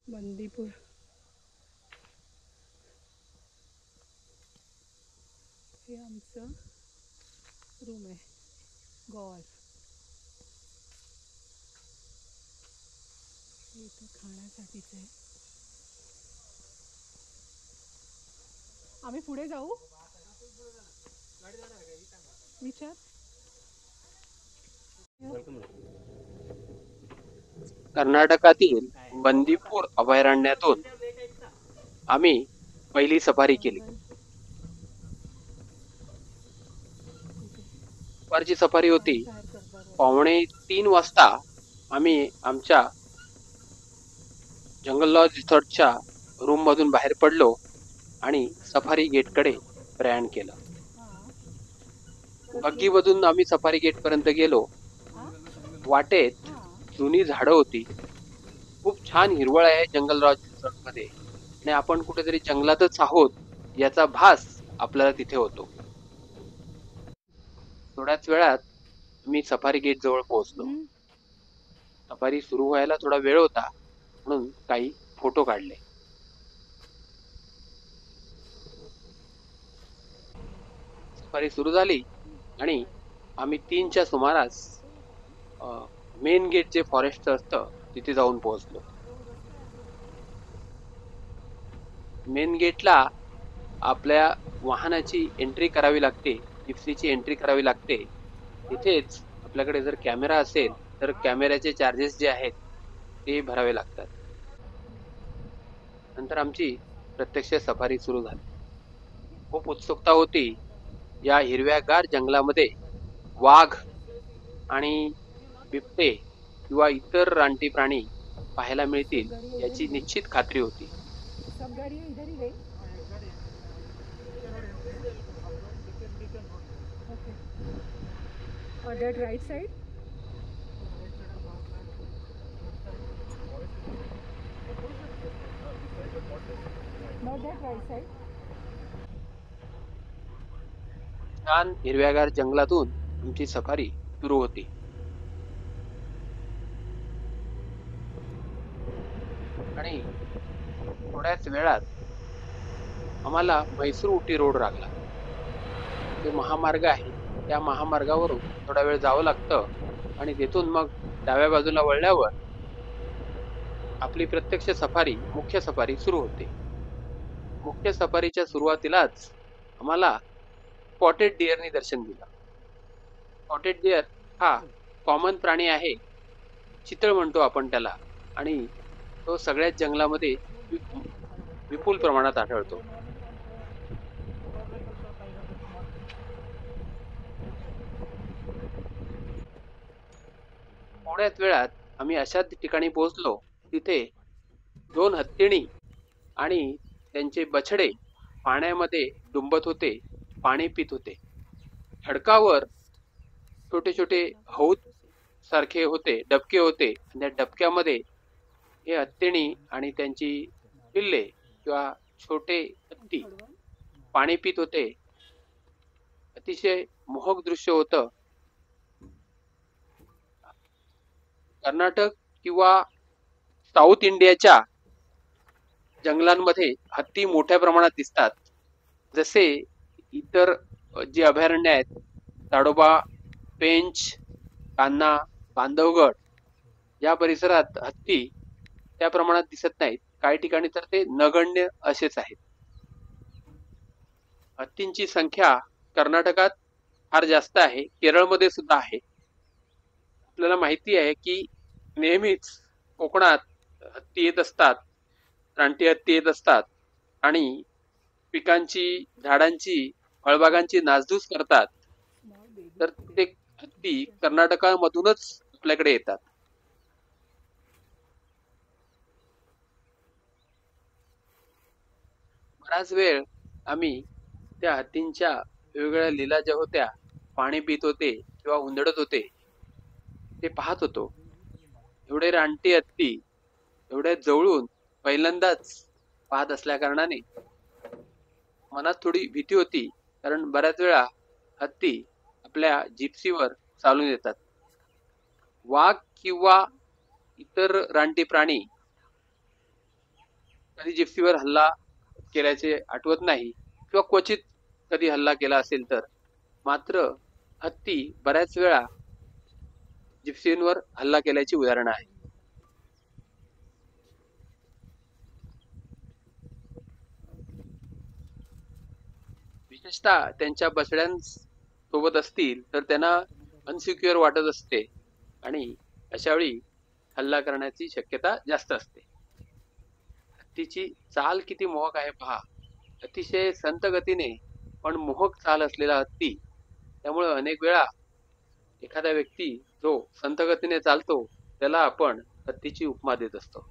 बंदीपूर हे आमचं रूम आहे. गॉल हे इथं खाण्यासाठीच आहे. आम्ही पुढे जाऊ विचार. कर्नाटकातील बंदीपूर अभयारण्यातून आम्ही पहिली सफारी केली. दुपारची सफारी होती. 2:45 वाजता आम्ही आमच्या जंगल लॉज रिसॉर्टच्या रूम मधून बाहेर पडलो आणि सफारी गेटकडे प्रयाण केलं. बग्गीमधून आम्ही सफारी गेट पर्यंत गेलो. वाटेत जुनी झाडं होती. खूप छान हिरवळ आहे जंगल लॉज रिसॉर्ट मध्ये आणि आपण कुठेतरी जंगलातच आहोत याचा भास आपल्याला तिथे होतो. थोड्याच वेळात मी सफारी गेट जवळ पोहोचलो. सफारी सुरू व्हायला थोडा वेळ होता म्हणून काही फोटो काढले. सफारी सुरू झाली आणि आम्ही 3च्या सुमारास मेन गेट जे फॉरेस्ट असतं तिथे जाऊन पोहोचलो. मेन गेटला आपल्या वाहनाची एंट्री करावी लागते, जिप्सीची एंट्री करावी लागते. तिथेच आपल्याकडे जर कॅमेरा असेल तर कॅमेऱ्याचे चार्जेस जे आहेत ते भरावे लागतात. नंतर आमची प्रत्यक्ष सफारी सुरू झाली. खूप उत्सुकता होती. या हिरव्यागार जंगलामध्ये वाघ आणि बिबटे किंवा इतर रानटी प्राणी पाहायला मिळतील याची निश्चित खात्री होती. सब गाड़ी इधर ही गई. और that right side not that right side. छान हिरव्यागार जंगलातून आमची सफारी सुरू होती. आणि थोड्याच वेळात आम्हाला म्हैसूर उटी रोड लागला. जो महामार्ग आहे त्या महामार्गावरून थोडा वेळ जावं लागतं आणि तिथून मग डाव्या बाजूला वळल्यावर आपली प्रत्यक्ष सफारी, मुख्य सफारी सुरू होते. मुख्य सफारीच्या सुरुवातीलाच आम्हाला स्पॉटेड डिअरनी दर्शन दिलं. स्पॉटेड डिअर हा कॉमन प्राणी आहे, चितळ म्हणतो आपण त्याला, आणि तो सगळ्याच जंगलामध्ये विपुल प्रमाणात आढळतो. थोड्याच वेळात आम्ही अशा ठिकाणी पोहोचलो तिथे 2 हत्तीणी आणि त्यांचे बछडे पाण्यामध्ये डुंबत होते, पाणी पित होते. खडकावर छोटे छोटे हौद सारखे होते, डबके होते. त्या डबक्यामध्ये हे हत्तीणी आणि त्यांची पिल्ले किंवा छोटे हत्ती पाणी पित होते. अतिशय मोहक दृश्य होतं. कर्नाटक किंवा साऊथ इंडियाच्या जंगलांमध्ये हत्ती मोठ्या प्रमाणात दिसतात. जसे इतर जी अभयारण्य आहेत, ताडोबा, पेंच, कान्हा, बांधवगड या परिसरात हत्ती त्या प्रमाणात दिसत नाहीत. काही ठिकाणी तर ते नगण्य असेच आहेत. हत्तींची संख्या कर्नाटकात फार जास्त आहे, केरळमध्ये सुद्धा आहे. आपल्याला माहिती आहे की नेहमीच कोकणात हत्ती येत असतात, रानटी हत्ती येत असतात आणि पिकांची, झाडांची, फळबागांची नासधूस करतात. तर ते हत्ती कर्नाटकामधूनच आपल्याकडे येतात. बराच वेळ आम्ही त्या हत्तींच्या वेगवेगळ्या लीला ज्या होत्या, पाणी पित होते किंवा हुंदडत होते, ते पाहत होतो. एवढे रानटी हत्ती एवढ्या जवळून पहिल्यांदाच पाहत असल्या कारणाने मनात थोडी भीती होती. कारण बऱ्याच वेळा हत्ती आपल्या जिप्सीवर चालून येतात. वाघ किंवा इतर रानटी प्राणी कधी जिप्सीवर हल्ला केल्याचे आठवत नाही किंवा क्वचित कधी हल्ला केला असेल तर. मात्र हत्ती बऱ्याच वेळा जिप्सींवर हल्ला केल्याची उदाहरणं आहेत. विशेषतः त्यांच्या बछड्यांसोबत असतील तर त्यांना अनसिक्युअर वाटत असते आणि अशावेळी हल्ला करण्याची शक्यता जास्त असते. हत्तीची चाल किती मोहक आहे पहा. अतिशय संथ गतीने पण मोहक चाल असलेला हत्ती. त्यामुळे अनेक वेळा एखादा व्यक्ती जो संथ गतीने चालतो त्याला आपण हत्तीची उपमा देत असतो.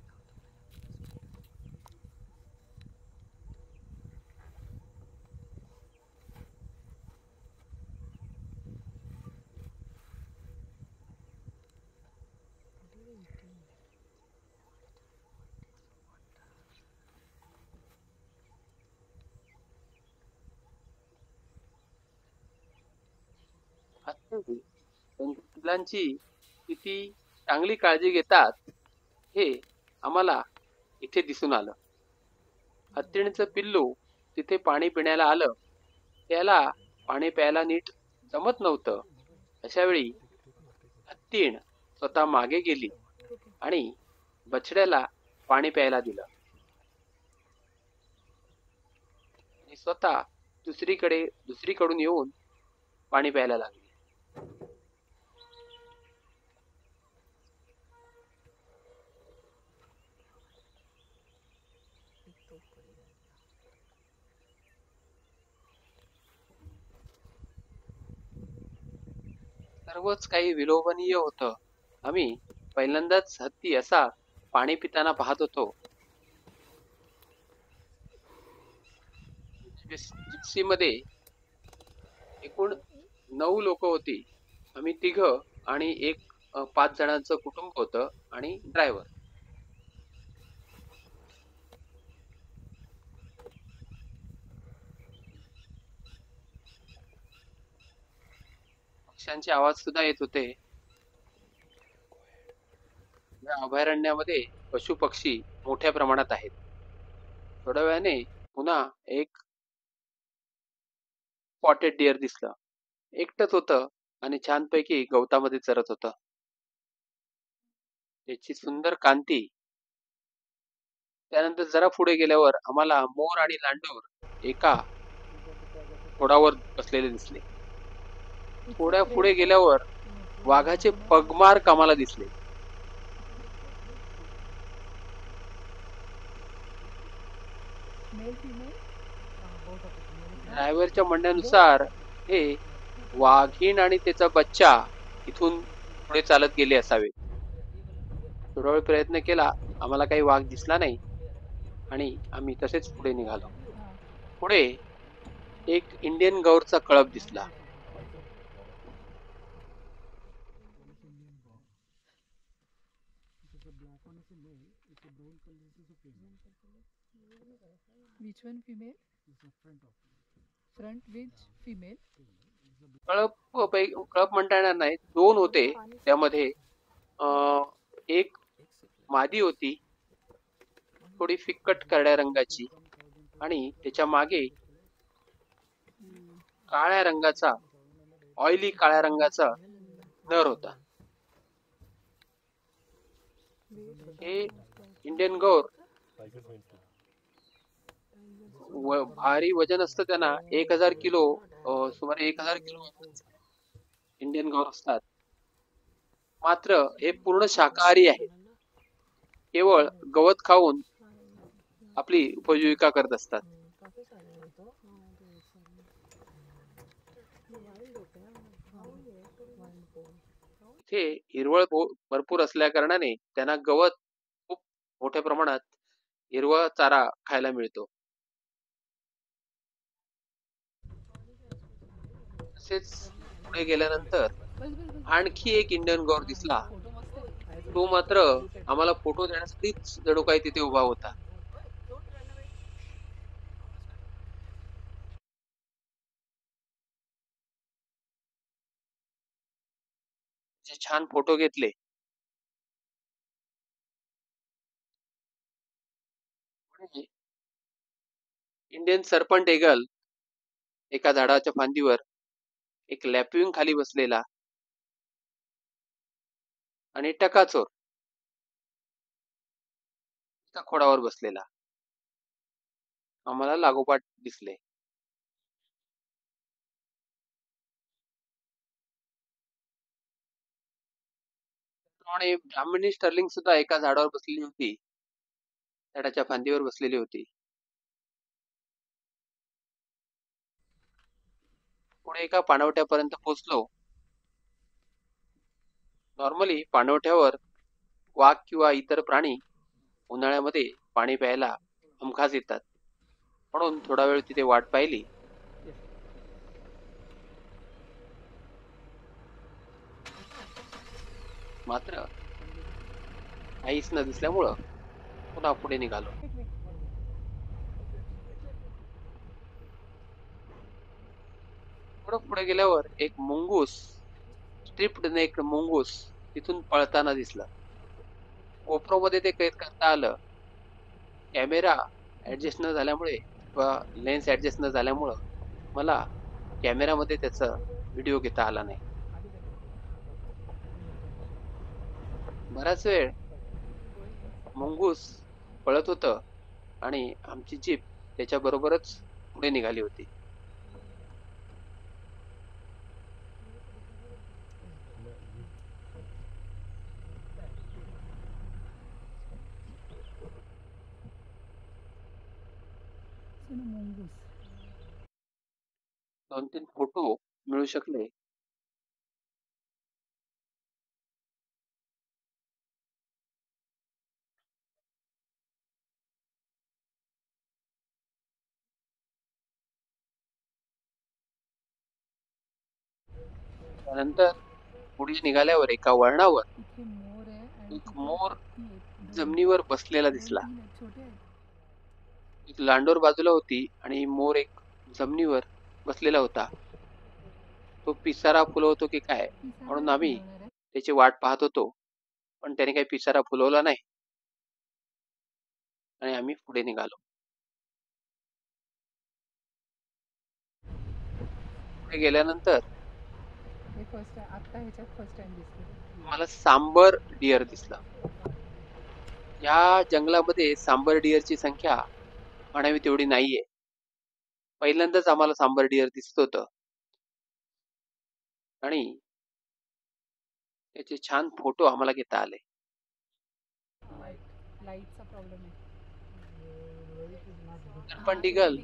हत्ती त्यांच्या पिल्लांची किती चांगली काळजी घेतात हे आम्हाला इथे दिसून आलं. हत्तीणीचं पिल्लू तिथे पाणी पिण्याला आलं. त्याला पाणी प्यायला नीट जमत नव्हतं. अशा वेळी हत्तीण स्वतः मागे गेली आणि बछड्याला पाणी प्यायला दिलं आणि स्वतः दुसरीकडून येऊन पाणी प्यायला लागली. सर्वच काही विलोभनीय होतं. आम्ही पहिल्यांदाच हत्ती असा पाणी पिताना पाहत होतो. जिप्सी मध्ये एकूण 9 लोक होती. आम्ही 3 आणि एक 5 जणांचं कुटुंब होतं आणि ड्रायव्हर. पक्ष्यांचे आवाज सुद्धा येत होते. या अभयारण्यामध्ये पशु पक्षी मोठ्या प्रमाणात आहेत. थोड्या वेळाने पुन्हा एक स्पॉटेड डिअर दिसलं. एकटंच होतं आणि छानपैकी गवतामध्ये चरत होतं. त्याची सुंदर कांती. त्यानंतर जरा पुढे गेल्यावर आम्हाला मोर आणि लांडोर एका खोडावर बसलेले दिसले. थोड्या पुढे गेल्यावर वाघाचे पगमार्क आम्हाला दिसले. ड्रायव्हरच्या म्हणण्यानुसार हे वाघीण आणि त्याचा बच्चा इथून पुढे चालत गेले असावे. थोडा वेळ प्रयत्न केला, आम्हाला काही वाघ दिसला नाही आणि आम्ही तसेच पुढे निघालो. पुढे एक इंडियन गौरचा कळप दिसला. Which one female? Front which female? कळप म्हणता येणार नाही. 2 होते. त्यामध्ये एक मादी होती, थोडी फिक्कट करड्या रंगाची आणि त्याच्या मागे काळ्या रंगाचा ऑइली काळ्या रंगाचा नर होता. हे इंडियन गौर भारी वजन असतं. त्यांना 1000 किलो, सुमारे 1000 किलो इंडियन गौर असतात. मात्र हे पूर्ण शाकाहारी आहेत. केवळ गवत खाऊन आपली उपजीविका करत असतात. इथे हिरवळ भरपूर असल्या कारणाने त्यांना गवत खूप मोठ्या प्रमाणात हिरवा चारा खायला मिळतो. तसेच पुढे गेल्यानंतर आणखी एक इंडियन गौर दिसला. तो मात्र आम्हाला फोटो देण्यासाठीच जणू काही तिथे उभा होता. छान फोटो घेतले. आणि इंडियन सरपंट एगल एका झाडाच्या फांदीवर एक लॅपिंग खाली बसलेला आणि टकाचोर एका खोडावर बसलेला आम्हाला लागोपाठ दिसले. त्याप्रमाणे ब्राह्मणी स्टर्लिंग सुद्धा एका झाडावर बसलेली होती, झाडाच्या फांदीवर बसलेली होती. पुढे एका पाणवठ्यापर्यंत पोहोचलो. नॉर्मली पाणवठ्यावर वाघ किंवा इतर प्राणी उन्हाळ्यामध्ये पाणी प्यायला हमखास येतात, म्हणून थोडा वेळ तिथे वाट पाहिली. मात्र काहीच न दिसल्यामुळं पुन्हा पुढे निघालो. थोडं पुढे गेल्यावर एक मुंगूस, स्ट्रिप्ड नेक मुंगूस तिथून पळताना दिसला. गोप्रो मध्ये ते कैद करता आलं. कॅमेरा ऍडजस्ट न झाल्यामुळे किंवा लेन्स ऍडजस्ट न झाल्यामुळं मला कॅमेरामध्ये त्याचा व्हिडिओ घेता आला नाही. बराच वेळ मुंगूस पळत होतं आणि आमची जीप त्याच्या बरोबरच पुढे निघाली होती. mongoose. 2-3 फोटो मिळू शकले. त्यानंतर पुढे निघाल्यावर एका वळणावर इथे मोर आहे आणि एक तिथे मोर हत्ती आहेत. जमिनीवर बसलेला दोन दिसला. तीन आहेत, छोटे आहेत. एक लांडोर बाजूला होती आणि मोर एक जमिनीवर बसलेला होता. तो पिसारा फुलवतो की काय पिसारा म्हणून नाही आम्ही फुलवणार आहे. त्याची वाट पाहत होतो, पण त्याने काही पिसारा फुलवला नाही आणि आम्ही पुढे निघालो. पुढे गेल्यानंतर हे फर्स्ट टाइम, आता ह्याच्यात फर्स्ट टाइम दिसलं. मला सांबर डिअर दिसला. या जंगलामध्ये सांबर डिअरची संख्या म्हणावी तेवढी नाहीये. पहिल्यांदाच आम्हाला सांबर डिअर दिसत होतं आणि त्याचे छान फोटो आम्हाला घेता आले. लाईटचा प्रॉब्लेम आहे. सरपंच ईगल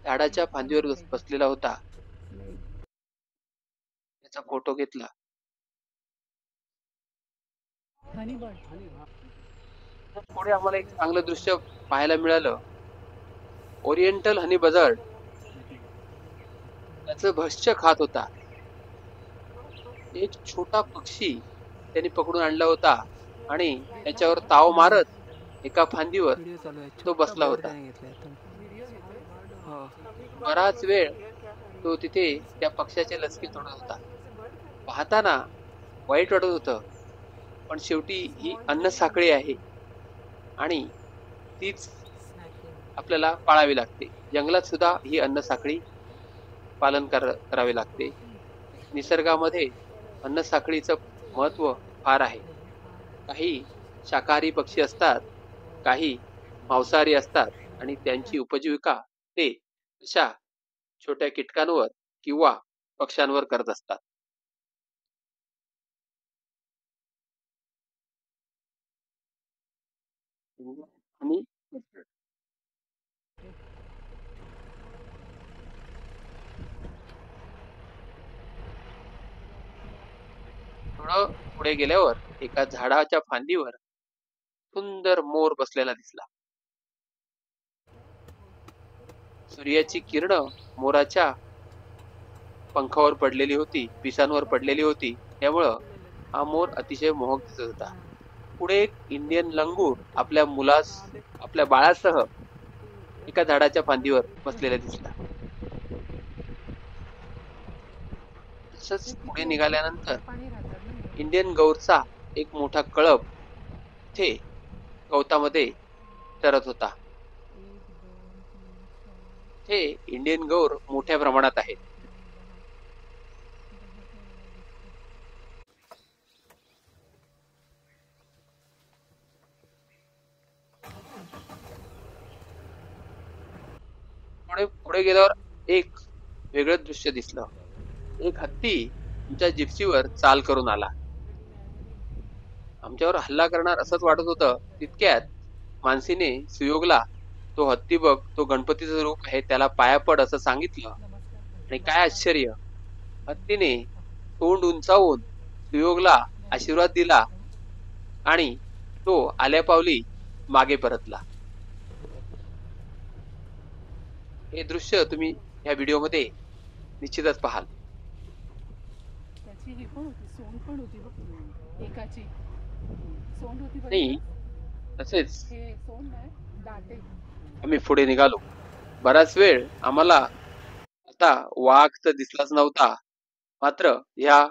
झाडाच्या फांदीवर बसलेला होता. त्याचा फोटो घेतला. पुढे आम्हाला एक चांगलं दृश्य पाहायला मिळालं. ओरिएंटल हनी बझर्ड त्याचं भक्ष्य खात होता. एक छोटा पक्षी त्यांनी पकडून आणला होता आणि त्याच्यावर ताव मारत एका फांदीवर तो बसला होता. बराच वेळ तो तिथे त्या पक्ष्याचे लचके तोडत होता. पाहताना वाईट वाटत होतं, पण शेवटी ही अन्न साखळी आहे आणि तीच आपल्याला पाळावी लागते. जंगलात सुद्धा ही अन्न साखळी पालन करावे लागते. निसर्गामध्ये अन्न साखळीचं महत्व फार आहे. काही शाकाहारी पक्षी असतात, काही मांसाहारी असतात आणि त्यांची उपजीविका ते अशा छोट्या कीटकांवर किंवा पक्ष्यांवर करत असतात. आणि थोडं पुढे गेल्यावर एका झाडाच्या फांदीवर सुंदर मोर बसलेला दिसला. सूर्याची किरण मोराच्या पंखावर पडलेली होती, पिसांवर पडलेली होती, त्यामुळं हा मोर अतिशय मोहक दिसत होता. पुढे एक इंडियन लंगूर आपल्या बाळासह एका झाडाच्या फांदीवर बसलेला दिसला. तसंच पुढे निघाल्यानंतर इंडियन गौरचा एक मोठा कळप इथे गवतामध्ये चरत होता. इथे इंडियन गौर मोठ्या प्रमाणात आहेत. पुढे पुढे गेल्यावर एक वेगळं दृश्य दिसलं. एक हत्ती आमच्या जिप्सीवर चाल करून आला. आमच्यावर हल्ला करणार असंच वाटत होतं. तितक्यात मानसीने सुयोगला, तो हत्ती बघ, तो गणपतीचं रूप आहे, त्याला पाया पड असं सांगितलं. आणि काय आश्चर्य, हत्तीने तोंड उंचावून सुयोगला आशीर्वाद दिला आणि तो आल्यापावली मागे परतला. हे दृश्य तुम्ही या व्हिडिओमध्ये निश्चितच पाहाल. त्याची ही पण होती, सोंड पण होती बघ, एकाची सोंड होती आणि बघ. तसेच हे सोंड नाही, दाटे. आम्ही पुढे निघालो. बराच वेळ आम्हाला आता वाघ तर दिसलाच नव्हता, मात्र ह्या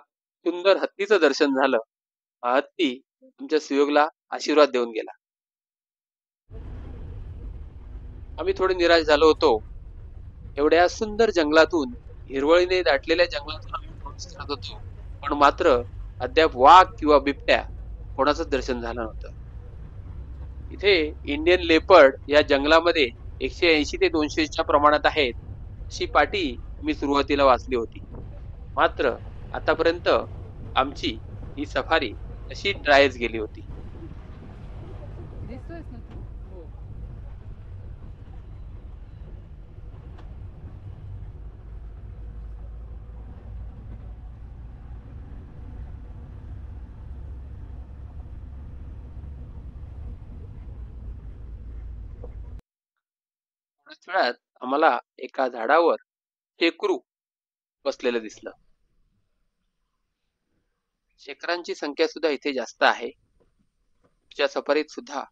सुंदर हत्तीचं दर्शन झालं. हा हत्ती आमच्या सुयोगला आशीर्वाद देऊन गेला. आम्ही थोडे निराश झालो होतो. एवढ्या सुंदर जंगलातून, हिरवळीने दाटलेल्या जंगलातून आम्ही प्रवास करत होतो, पण मात्र अद्याप वाघ किंवा बिबट्या कोणाचंच दर्शन झालं नव्हतं. इथे इंडियन लेपर्ड या जंगलामध्ये 180 ते 200च्या प्रमाणात आहेत, अशी पाटी मी सुरुवातीला वाचली होती. मात्र आतापर्यंत आमची ही सफारी अशी ड्रायच गेली होती. दिसतोयस ना तू? हो. थोड्याच वेळात आम्हाला एका झाडावर शेकरू बसलेलं दिसलं. शेकरांची संख्या सुद्धा इथे जास्त आहे. पुढच्या सफारीत सुद्धा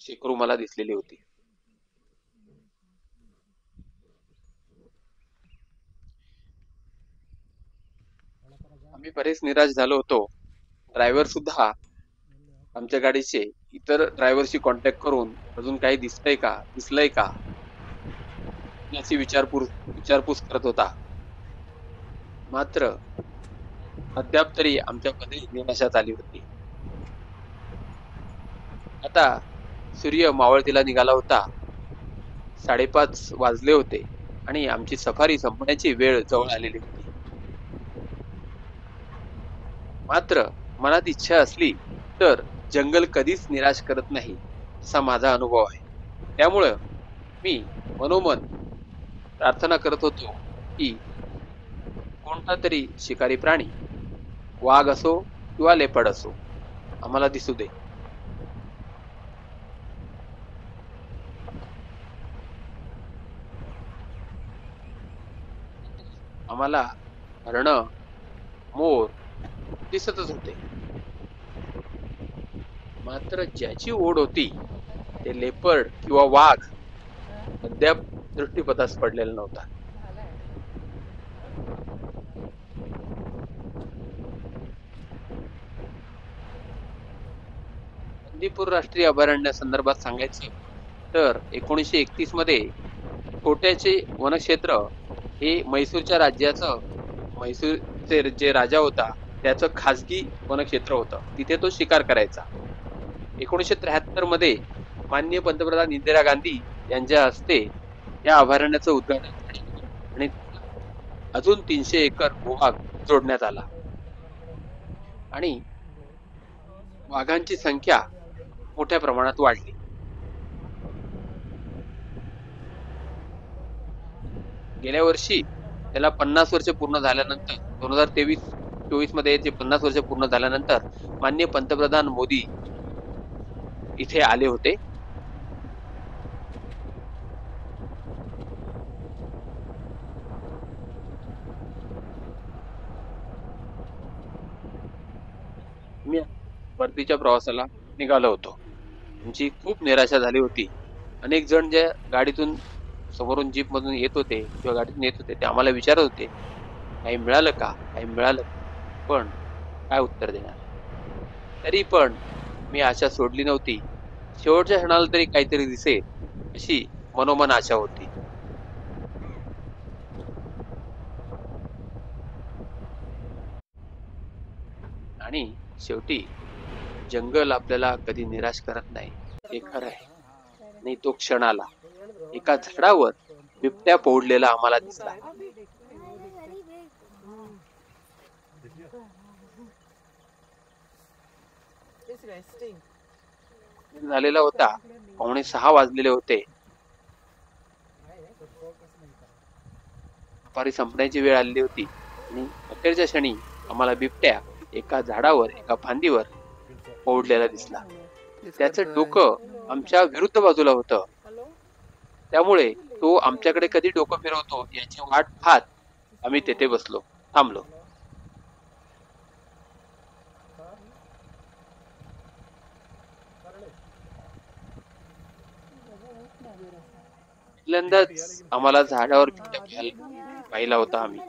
शेकरू मला दिसलेली होती. आम्ही बरेच निराश झालो होतो. ड्रायव्हर सुद्धा आमच्या गाडीचे इतर ड्रायव्हरशी कॉन्टॅक्ट करून अजून काही दिसलंय का याची विचारपूस करत होता. मात्र अद्याप तरी आमच्यामध्ये निराशाच आली होती. आता सूर्य मावळतीला निघाला होता. 5:30 वाजले होते आणि आमची सफारी संपण्याची वेळ जवळ आलेली होती. मात्र मनात इच्छा असली तर जंगल कधीच निराश करत नाही, असा माझा अनुभव आहे. त्यामुळं मी मनोमन प्रार्थना करत होतो की कोणता तरी शिकारी प्राणी, वाघ असो किंवा लेपर्ड असो, आम्हाला दिसू दे. आम्हाला हरण, मोर दिसतच होते. मात्र ज्याची ओढ होती ते लेपर्ड किंवा वाघ अद्याप दृष्टीपथास पडलेला नव्हता. झालाय. बंदीपूर राष्ट्रीय अभयारण्य संदर्भात सांगायचं तर 1931 मध्ये छोट्याचे वनक्षेत्र हे म्हैसूरच्या राज्याचं, म्हैसूरचे जे राजा होता त्याचं खासगी वनक्षेत्र होतं. तिथे तो शिकार करायचा. 1973 मध्ये माननीय पंतप्रधान इंदिरा गांधी यांच्या हस्ते या अभयारण्याचं उद्घाटन झालं आणि अजून 300 एकर भूभाग जोडण्यात आला आणि वाघांची संख्या मोठ्या प्रमाणात वाढली. गेल्या वर्षी त्याला 50 वर्ष पूर्ण झाल्यानंतर, 2023-24 मध्ये ते 50 वर्ष पूर्ण झाल्यानंतर माननीय पंतप्रधान मोदी इथे आले होते. मी परतीच्या प्रवासाला निघालो होतो. आमची खूप निराशा झाली होती. अनेक जण ज्या गाडीतून, समोरून जीप मधून येत होते किंवा गाडीतून येत होते, ते आम्हाला विचारत होते, काही मिळालं का, काही मिळालं का? पण काय उत्तर देणार. तरी पण मी आशा सोडली नव्हती. शेवटच्या क्षणाला तरी काहीतरी दिसेल अशी मनोमन आशा होती. आणि शेवटी जंगल आपल्याला कधी निराश करत नाही, हे खरं आहे. आणि तो क्षण आला. एका झाडावर बिबट्या पोहडलेला आम्हाला दिसला. झालेला होता. 5:45 वाजलेले होते. दुपारी संपण्याची वेळ आलेली होती आणि अखेरच्या क्षणी आम्हाला बिबट्या एका झाडावर, एका फांदीवर पोहडलेला दिसला. त्याचं डोकं आमच्या विरुद्ध बाजूला होतं. त्यामुळे तो आमच्याकडे कधी डोकं फिरवतो याची वाट पाहत आम्ही तेथे थांबलो. पहिल्यांदाच आम्हाला झाडावर बिबट्या पाहिला होता आम्ही.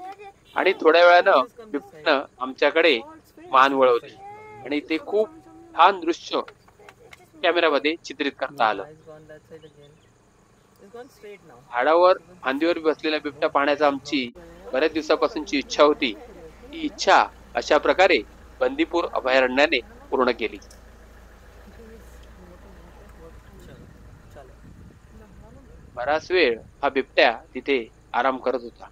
आणि थोड्या वेळानं बिबट्यानं आमच्याकडे मान वळवली आणि ते खूप छान दृश्य कॅमेऱ्यामध्ये चित्रित करता आलं. झाडावर फांदीवर बसलेला बिबट्या पाहण्याचा आमची बऱ्याच दिवसापासूनची इच्छा होती. ही इच्छा अशा प्रकारे बंदीपूर अभयारण्याने पूर्ण केली. बराच वेळ हा बिबट्या तिथे आराम करत होता.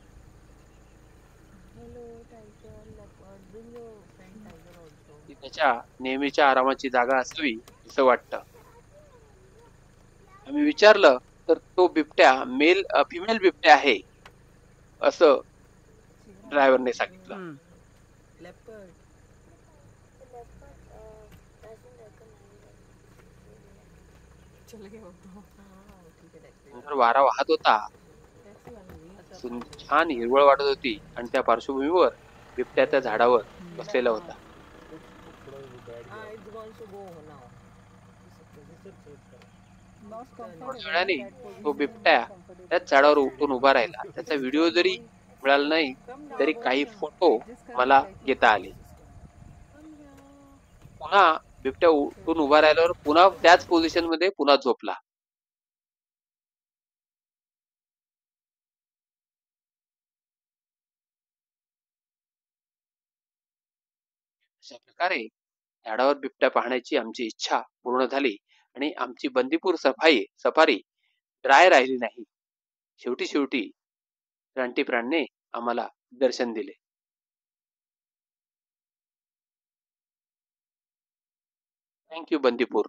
ती त्याच्या नेहमीच्या आरामाची जागा असावी असं वाटतं. आम्ही विचारलं तर तो बिबट्या फिमेल बिबट्या आहे असं ड्रायव्हरने सांगितलं. नंतर वारा वाहत होता. छान हिरवळ वाटत होती आणि त्या पार्श्वभूमीवर बिबट्या त्या झाडावर बसलेला होता. थोड्या वेळाने तो बिबट्या त्याच झाडावर उठून उभा राहिला. त्याचा व्हिडिओ जरी मिळाला नाही तरी काही फोटो मला घेता आले. पुन्हा बिबट्या उठून उभा राहिल्यावर पुन्हा त्याच पोझिशन मध्ये पुन्हा झोपला. अशा प्रकारे झाडावर बिबट्या पाहण्याची आमची इच्छा पूर्ण झाली आणि आमची बंदीपूर सफारी ड्राय राहिली नाही. शेवटी रानटी प्राण्याने आम्हाला दर्शन दिले. थँक्यू बंदीपूर.